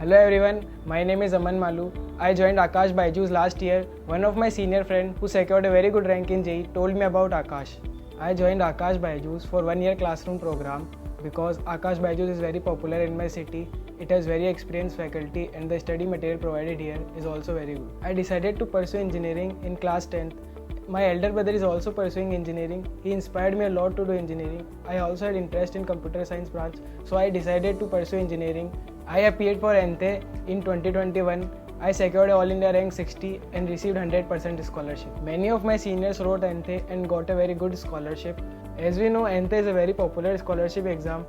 Hello everyone, my name is Aman Malu. I joined Akash Byju's last year. One of my senior friend who secured a very good rank in JEE told me about Akash. I joined Akash Byju's for 1 year classroom program because Akash Byju's is very popular in my city. It has very experienced faculty and the study material provided here is also very good. I decided to pursue engineering in class 10th. My elder brother is also pursuing engineering. He inspired me a lot to do engineering. I also had interest in computer science branch, so I decided to pursue engineering. I appeared for NTE in 2021. I secured All India rank 60 and received 100% scholarship. Many of my seniors wrote NTE and got a very good scholarship. As we know, NTE is a very popular scholarship exam.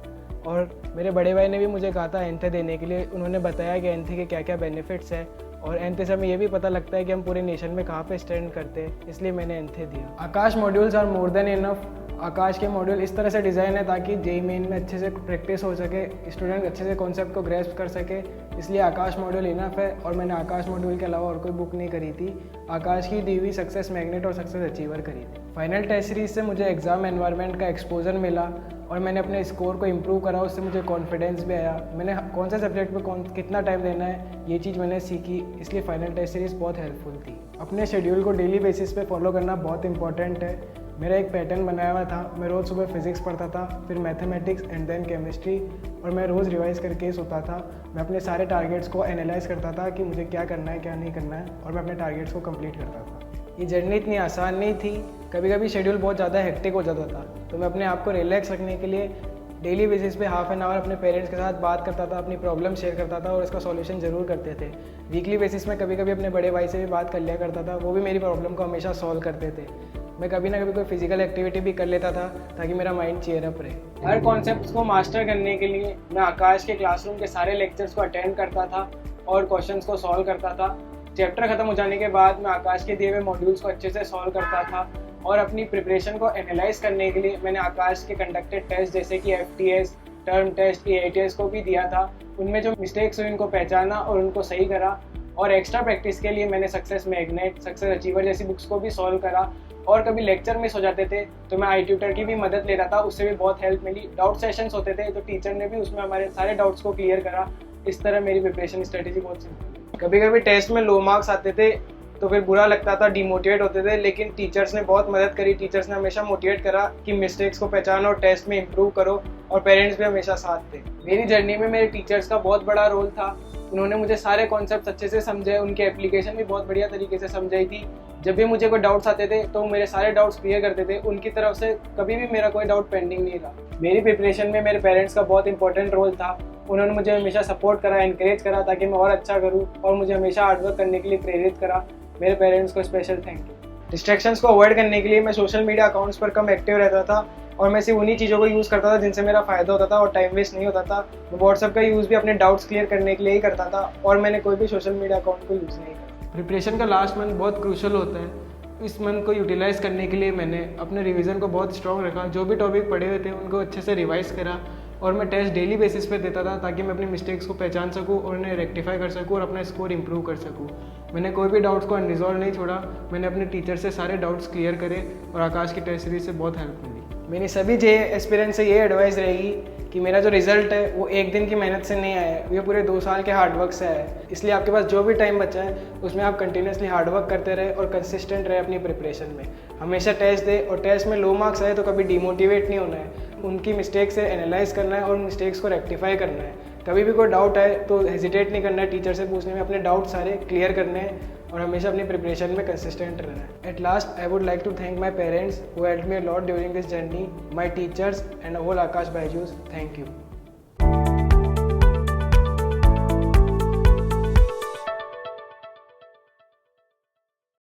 और मेरे बड़े भाई ने भी मुझे कहा था NTE देने के लिए. उन्होंने बताया कि NTE के क्या क्या बेनिफिट्स है और NTE से हमें ये भी पता लगता है कि हम पूरे नेशन में कहाँ पे स्टैंड करते हैं, इसलिए मैंने NTE दिया. Aakash modules are more than enough. Aakash के मॉड्यूल इस तरह से डिज़ाइन है ताकि जेईई मेन में अच्छे से प्रैक्टिस हो सके, स्टूडेंट अच्छे से कॉन्सेप्ट को ग्रैस्प कर सके, इसलिए आकाश मॉड्यूल इनफ है. और मैंने आकाश मॉड्यूल के अलावा और कोई बुक नहीं करी थी. आकाश की दी हुई सक्सेस मैग्नेट और सक्सेस अचीवर करी थी. फाइनल टेस्ट सीरीज से मुझे एग्ज़ाम एनवायरनमेंट का एक्सपोजर मिला और मैंने अपने स्कोर को इम्प्रूव करा. उससे मुझे कॉन्फिडेंस भी आया. मैंने कौन से सब्जेक्ट में कितना टाइम देना है ये चीज़ मैंने सीखी, इसलिए फाइनल टेस्ट सीरीज़ बहुत हेल्पफुल थी. अपने शेड्यूल को डेली बेसिस पे फॉलो करना बहुत इंपॉर्टेंट है. मेरा एक पैटर्न बनाया हुआ था. मैं रोज़ सुबह फिजिक्स पढ़ता था, फिर मैथमेटिक्स एंड देन केमिस्ट्री, और मैं रोज़ रिवाइज करके सोता था. मैं अपने सारे टारगेट्स को एनालाइज करता था कि मुझे क्या करना है क्या नहीं करना है, और मैं अपने टारगेट्स को कंप्लीट करता था. ये जर्नी इतनी आसान नहीं थी. कभी कभी शेड्यूल बहुत ज़्यादा हेक्टिक हो जाता था, तो मैं अपने आप को रिलैक्स रखने के लिए डेली बेसिस पे हाफ एन आवर अपने पेरेंट्स के साथ बात करता था, अपनी प्रॉब्लम शेयर करता था और इसका सॉल्यूशन ज़रूर करते थे. वीकली बेसिस में कभी कभी अपने बड़े भाई से भी बात कर लिया करता था. वो भी मेरी प्रॉब्लम को हमेशा सॉल्व करते थे. मैं कभी ना कभी कोई फिजिकल एक्टिविटी भी कर लेता था ताकि मेरा माइंड चीयर अप रहे. हर कॉन्सेप्ट को मास्टर करने के लिए मैं आकाश के क्लासरूम के सारे लेक्चर्स को अटेंड करता था और क्वेश्चंस को सॉल्व करता था. चैप्टर खत्म हो जाने के बाद मैं आकाश के दिए हुए मॉड्यूल्स को अच्छे से सॉल्व करता था. और अपनी प्रिपरेशन को एनालाइज करने के लिए मैंने आकाश के कंडक्टेड टेस्ट जैसे कि FTS, टर्म टेस्ट, EITS को भी दिया था. उनमें जो मिस्टेक्स हुई उनको पहचाना और उनको सही करा. और एक्स्ट्रा प्रैक्टिस के लिए मैंने सक्सेस मैग्नेट, सक्सेस अचीवर जैसी बुक्स को भी सॉल्व करा. और कभी लेक्चर मिस हो जाते थे तो मैं iTutor की भी मदद लेता था, उससे भी बहुत हेल्प मिली. डाउट सेशंस होते थे तो टीचर ने भी उसमें हमारे सारे डाउट्स को क्लियर करा. इस तरह मेरी प्रिपरेशन स्ट्रेटेजी बहुत सिंपल. कभी कभी टेस्ट में लो मार्क्स आते थे तो फिर बुरा लगता था, डिमोटिवेट होते थे, लेकिन टीचर्स ने बहुत मदद करी. टीचर्स ने हमेशा मोटिवेट करा कि मिस्टेक्स को पहचानो और टेस्ट में इम्प्रूव करो. और पेरेंट्स भी हमेशा साथ थे. मेरी जर्नी में मेरे टीचर्स का बहुत बड़ा रोल था. उन्होंने मुझे सारे कॉन्सेप्ट अच्छे से समझे, उनके एप्लीकेशन भी बहुत बढ़िया तरीके से समझाई थी. जब भी मुझे कोई डाउट्स आते थे तो मेरे सारे डाउट्स क्लियर करते थे. उनकी तरफ से कभी भी मेरा कोई डाउट पेंडिंग नहीं रहा. मेरी प्रिपरेशन में मेरे पेरेंट्स का बहुत इंपॉर्टेंट रोल था. उन्होंने मुझे हमेशा सपोर्ट करा, एनकरेज करा ताकि मैं और अच्छा करूँ, और मुझे हमेशा हार्डवर्क करने के लिए प्रेरित करा. मेरे पेरेंट्स को स्पेशल थैंक यू. डिस्ट्रैक्शंस को अवॉइड करने के लिए मैं सोशल मीडिया अकाउंट्स पर कम एक्टिव रहता था और मैं सिर्फ उन्हीं चीज़ों को यूज़ करता था जिनसे मेरा फ़ायदा होता था और टाइम वेस्ट नहीं होता था. मैं व्हाट्सएप का यूज़ भी अपने डाउट्स क्लियर करने के लिए ही करता था और मैंने कोई भी सोशल मीडिया अकाउंट को यूज़ नहीं किया. प्रिपरेशन का लास्ट मंथ बहुत क्रूशल होता है. इस मंथ को यूटिलाइज़ करने के लिए मैंने अपने रिवीजन को बहुत स्ट्रॉन्ग रखा. जो भी टॉपिक पढ़े हुए थे उनको अच्छे से रिवाइज करा और मैं टेस्ट डेली बेसिस पे देता था ताकि मैं अपनी मिस्टेक्स को पहचान सकूं और उन्हें रेक्टिफाई कर सकूं और अपना स्कोर इंप्रूव कर सकूं. मैंने कोई भी डाउट्स को अनरिजॉल्व नहीं छोड़ा. मैंने अपने टीचर से सारे डाउट्स क्लियर करे और आकाश की टेस्ट सीरीज से बहुत हेल्प मिली. मेरी सभी जे एस्पिरेंट से ये एडवाइस रहेगी कि मेरा जो रिजल्ट है वो एक दिन की मेहनत से नहीं आया है, ये पूरे 2 साल के हार्डवर्क से आया है. इसलिए आपके पास जो भी टाइम बचा है उसमें आप कंटिन्यूसली हार्डवर्क करते रहे और कंसिस्टेंट रहे अपनी प्रिपरेशन में. हमेशा टेस्ट दे और टेस्ट में लो मार्क्स आए तो कभी डिमोटिवेट नहीं होना है. उनकी मिस्टेक से एनालाइज करना है और उन मिस्टेक्स को रेक्टिफाई करना है. कभी भी कोई डाउट आए तो हेजिटेट नहीं करना है टीचर से पूछने में. अपने डाउट सारे क्लियर करने हैं और हमेशा अपनी प्रिपरेशन में कंसिस्टेंट रहना है. At last I would like to thank my parents who helped me a lot during this journey, my teachers and whole Aakash Byju's. Thank you.